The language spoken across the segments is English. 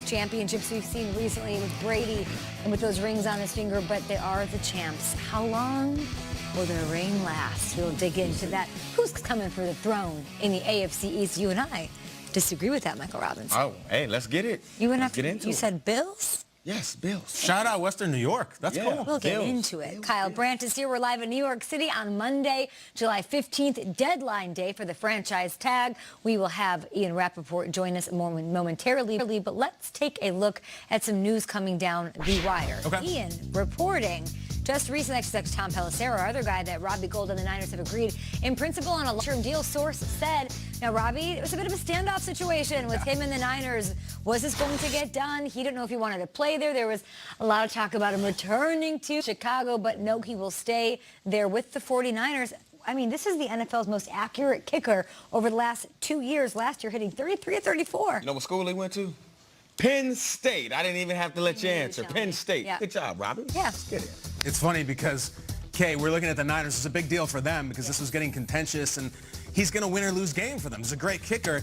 championships we've seen recently with Brady and with those rings on his finger, but they are the champs. How long will their reign last? We'll dig into that. Who's coming for the throne in the AFC East? You and I disagree with that, Michael Robbins. Oh, hey, let's get it. Let's get into it. You said Bills? Yes, Bills. Shout out Western New York. That's cool. We'll get into it. Kyle Brandt is here. We're live in New York City on Monday, July 15th, deadline day for the franchise tag. We will have Ian Rappaport join us momentarily, but let's take a look at some news coming down the wire. Okay. Ian reporting just recently, Tom Pelissero, our other guy, that Robbie Gould and the Niners have agreed in principle on a long-term deal. Source said, now Robbie, it was a bit of a standoff situation with him and the Niners. Was this going to get done? He didn't know if he wanted to play there. There was a lot of talk about him returning to Chicago, but no, he will stay there with the 49ers. I mean, this is the NFL's most accurate kicker over the last 2 years. Last year, hitting 33 of 34. You know what school he went to? Penn State. I didn't even have to let you answer. Penn State. Yeah. Good job, Robbie. Yeah. Let's get it. It's funny because, Kay, we're looking at the Niners. It's a big deal for them because this was getting contentious, and he's going to win or lose game for them. He's a great kicker.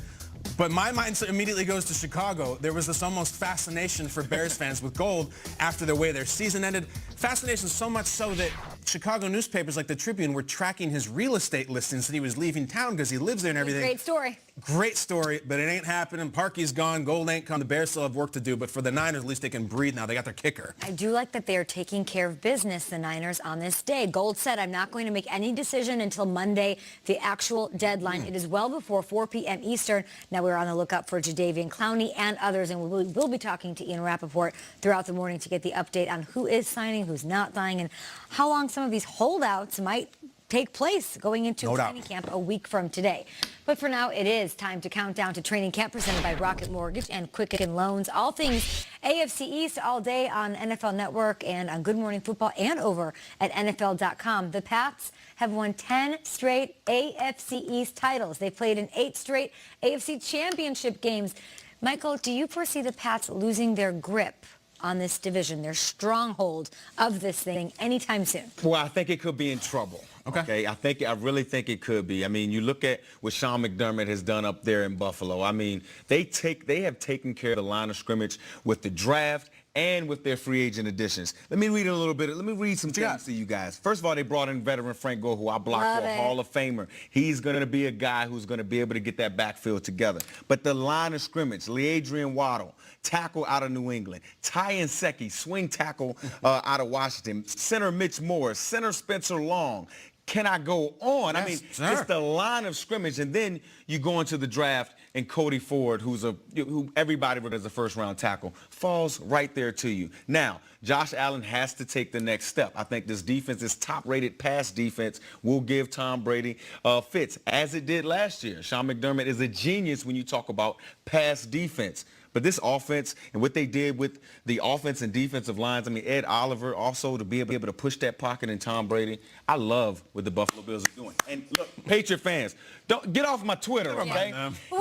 But my mind immediately goes to Chicago. There was this almost fascination for Bears fans with Gould after the way their season ended. Fascination so much so that Chicago newspapers like the Tribune were tracking his real estate listings that he was leaving town because he lives there and everything. Great story. Great story, but it ain't happening. Parkey's gone. Gould ain't come. The Bears still have work to do, but for the Niners, at least they can breathe now. They got their kicker. I do like that they are taking care of business, the Niners, on this day. Gould said, I'm not going to make any decision until Monday, the actual deadline. It is well before 4 p.m. Eastern. Now we're on the lookout for Jadeveon Clowney and others, and we'll be talking to Ian Rappaport throughout the morning to get the update on who is signing, who's not signing, and how long some of these holdouts might take place going into training camp a week from today. But for now, it is time to count down to training camp presented by Rocket Mortgage and Quicken Loans. All things AFC East all day on NFL Network and on Good Morning Football and over at NFL.com. The Pats have won 10 straight AFC East titles. They've played in 8 straight AFC championship games. Michael, do you foresee the Pats losing their grip on this division, their stronghold of this thing, anytime soon? Well, I think it could be in trouble. Okay. I really think it could be. I mean, you look at what Sean McDermott has done up there in Buffalo. I mean, they have taken care of the line of scrimmage with the draft and with their free agent additions. Let me read a little bit. Let me read some things to you guys. First of all, they brought in veteran Frank Gore, who I blocked for a Hall of Famer. He's going to be a guy who's going to be able to get that backfield together. But the line of scrimmage, LeAdrian Waddle, tackle out of New England, Ty Nsekhe, swing tackle out of Washington, center Mitch Morris, center Spencer Long. Can I go on? I mean, it's the line of scrimmage, and then you go into the draft, and Cody Ford, who everybody as a first-round tackle, falls right there to you. Now, Josh Allen has to take the next step. I think this defense, this top-rated pass defense, will give Tom Brady fits, as it did last year. Sean McDermott is a genius when you talk about pass defense. But this offense and what they did with the offense and defensive lines, I mean, Ed Oliver also to be able to push that pocket in Tom Brady, I love what the Buffalo Bills are doing. And look, Patriot fans, don't get off my Twitter, okay?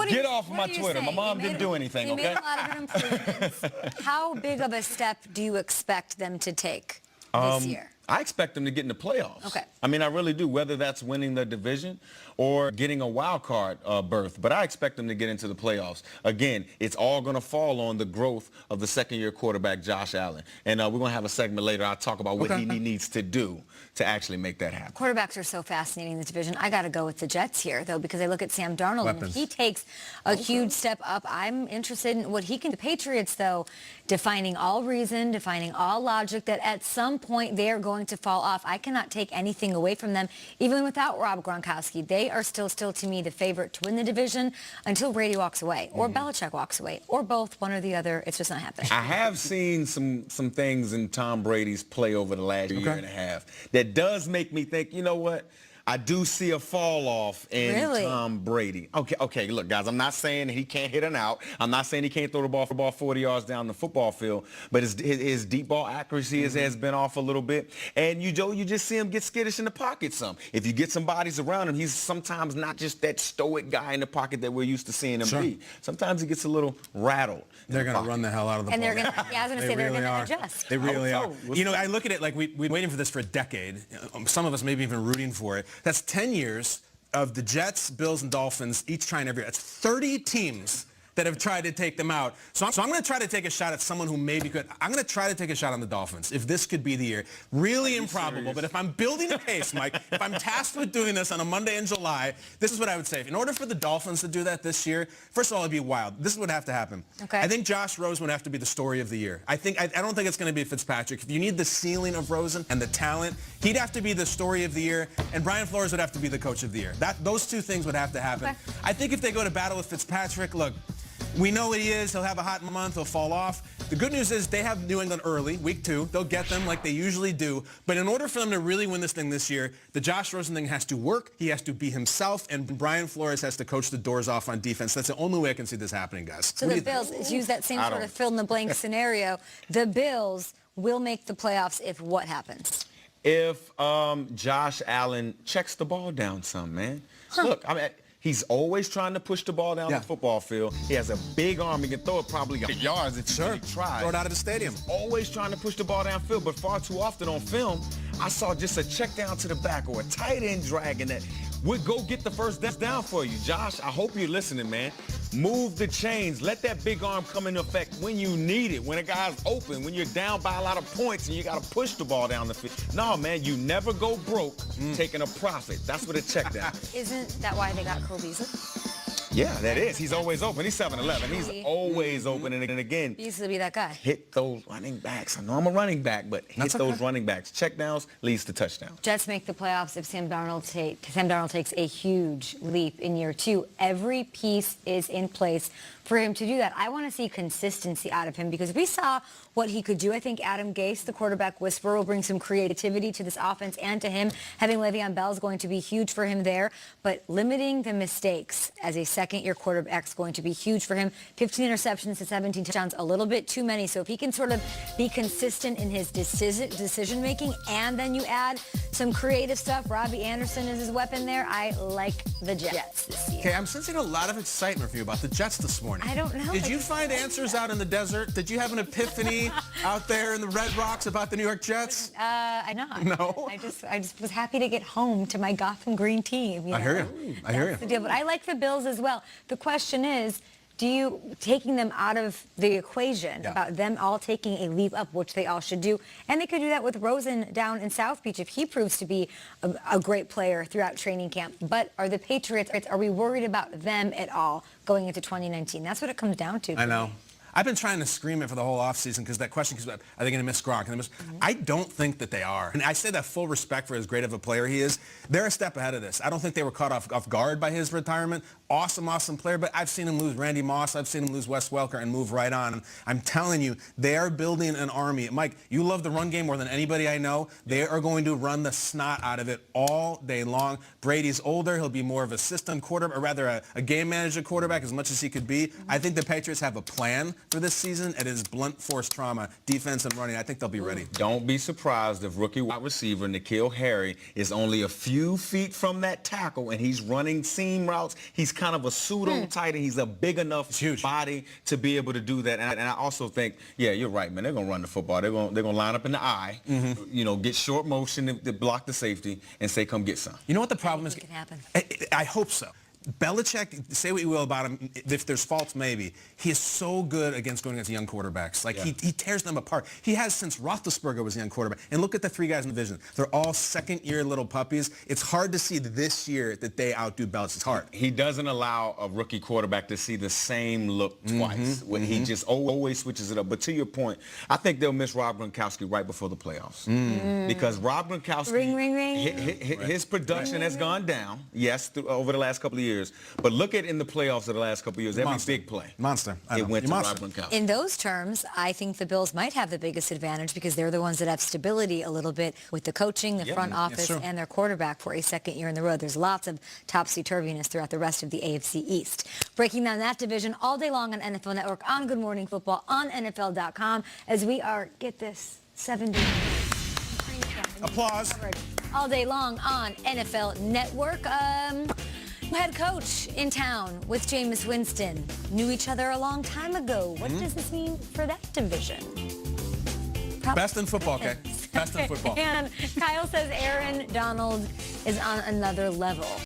Get off my Twitter. My mom didn't do anything, okay? They made a lot of improvements. How big of a step do you expect them to take this year? I expect them to get in the playoffs. Okay. I mean, I really do, whether that's winning the division or getting a wild card berth. But I expect them to get into the playoffs. Again, it's all going to fall on the growth of the second-year quarterback, Josh Allen. And we're going to have a segment later. I'll talk about what he needs to do to actually make that happen. Quarterbacks are so fascinating in this division. I got to go with the Jets here, though, because I look at Sam Darnold, and if he takes a huge step up, I'm interested in what he can do. The Patriots, though, defining all reason, defining all logic, that at some point they are going to fall off. I cannot take anything away from them, even without Rob Gronkowski. They are still to me, the favorite to win the division until Brady walks away, or Belichick walks away, or both, one or the other. It's just not happening. I have seen some things in Tom Brady's play over the last year and a half that does make me think, you know what? I do see a fall off in Tom Brady. Okay, look, guys, I'm not saying he can't hit an out. I'm not saying he can't throw the ball 40 yards down the football field, but his deep ball accuracy has been off a little bit. And you just see him get skittish in the pocket some. If you get some bodies around him, he's sometimes not just that stoic guy in the pocket that we're used to seeing him be. Sometimes he gets a little rattled. They're going to run the hell out of the ball. And they're going to, I was going to say, they're going to adjust. They really are. You know, I look at it like we've been waiting for this for a decade. Some of us maybe even rooting for it. That's 10 years of the Jets, Bills, and Dolphins each trying every year. That's 30 teams that have tried to take them out. So I'm going to try to take a shot at someone who maybe could. I'm going to try to take a shot on the Dolphins if this could be the year. Really improbable, serious? but if I'm building a case, Mike, if I'm tasked with doing this on a Monday in July, this is what I would say. In order for the Dolphins to do that this year, first of all, it'd be wild. This is what would have to happen. Okay. I think Josh Rosen would have to be the story of the year. I don't think it's going to be Fitzpatrick. If you need the ceiling of Rosen and the talent, he'd have to be the story of the year, and Brian Flores would have to be the coach of the year. Those two things would have to happen. Okay. I think if they go to battle with Fitzpatrick, look, we know what he is. He'll have a hot month. He'll fall off. The good news is they have New England early, week 2. They'll get them like they usually do. But in order for them to really win this thing this year, the Josh Rosen thing has to work. He has to be himself, and Brian Flores has to coach the doors off on defense. That's the only way I can see this happening, guys. So the Bills, use that same sort of fill-in-the-blank scenario. The Bills will make the playoffs if what happens? If Josh Allen checks the ball down some, man. Look, I mean, he's always trying to push the ball down the football field. He has a big arm. He can throw it probably 100 yards if he tries. Throw it out of the stadium. Always trying to push the ball downfield, but far too often on film, I saw just a check down to the back or a tight end dragging that would go get the first down for you. Josh, I hope you're listening, man. Move the chains. Let that big arm come into effect when you need it, when a guy's open, when you're down by a lot of points and you got to push the ball down the field. No, man, you never go broke taking a profit. That's what a check down. Isn't that why they got Cole Beasley? Yeah, that is. He's always open. He's 7'11". He's always open. And again, Beasley be that guy. hit those running backs. I know I'm a running back, but hit those running backs. Check downs leads to touchdowns. Jets make the playoffs if Sam Darnold takes a huge leap in year 2. Every piece is in place for him to do that. I want to see consistency out of him because we saw what he could do. I think Adam Gase, the quarterback whisperer, will bring some creativity to this offense and to him. Having Le'Veon Bell is going to be huge for him there, but limiting the mistakes as a second-year quarterback is going to be huge for him. 15 interceptions to 17 touchdowns, a little bit too many. So if he can sort of be consistent in his decision-making and then you add some creative stuff, Robbie Anderson is his weapon there, I like the Jets this year. Okay, I'm sensing a lot of excitement for you about the Jets this morning. I don't know. Did you find answers out in the desert? Did you have an epiphany out there in the Red Rocks about the New York Jets? I not. No? I just was happy to get home to my Gotham green team. I hear you. I hear you. That's the deal. But I like the Bills as well. The question is, taking them out of the equation, about them all taking a leap up, which they all should do. And they could do that with Rosen down in South Beach if he proves to be a great player throughout training camp. But are the Patriots, are we worried about them at all going into 2019? That's what it comes down to. I know. I've been trying to scream it for the whole offseason because that question comes up, are they going to miss Gronk? I don't think that they are. And I say that full respect for as great of a player he is. They're a step ahead of this. I don't think they were caught off guard by his retirement. Awesome player, but I've seen him lose Randy Moss. I've seen him lose Wes Welker and move right on. I'm telling you, they are building an army. Mike, you love the run game more than anybody I know. They are going to run the snot out of it all day long. Brady's older. He'll be more of a system quarterback, or rather a game manager quarterback as much as he could be. I think the Patriots have a plan for this season. It is blunt force trauma, defense and running. I think they'll be ready. Don't be surprised if rookie wide receiver N'Keal Harry is only a few feet from that tackle and he's running seam routes. He's kind of a pseudo tight end. He's a big enough body to be able to do that. And I also think, yeah, you're right, man. They're going to run the football. They're going to line up in the eye, get short motion to block the safety and say, come get some. You know what the problem is? It can happen. I hope so. Belichick, say what you will about him, if there's faults maybe, he is so good going against young quarterbacks. Like, he tears them apart. He has since Roethlisberger was a young quarterback. And look at the 3 guys in the division. They're all second-year little puppies. It's hard to see this year that they outdo Belichick. It's hard. He doesn't allow a rookie quarterback to see the same look twice. When he just always switches it up. But to your point, I think they'll miss Rob Gronkowski right before the playoffs. Because Rob Gronkowski, his production has gone down, yes, over the last couple of years. But look at in the playoffs of the last couple of years, every big play. Monster. It went to Rob Gronkowski. In those terms, I think the Bills might have the biggest advantage because they're the ones that have stability a little bit with the coaching, the front office, and their quarterback for a second year in the row. There's lots of topsy-turviness throughout the rest of the AFC East. Breaking down that division all day long on NFL Network, on Good Morning Football, on NFL.com, as we are, get this, 70. Applause. All day long on NFL Network. Head coach in town with Jameis Winston. Knew each other a long time ago. What does this mean for that division? Best in football, okay? Best in football. And Kyle says Aaron Donald is on another level.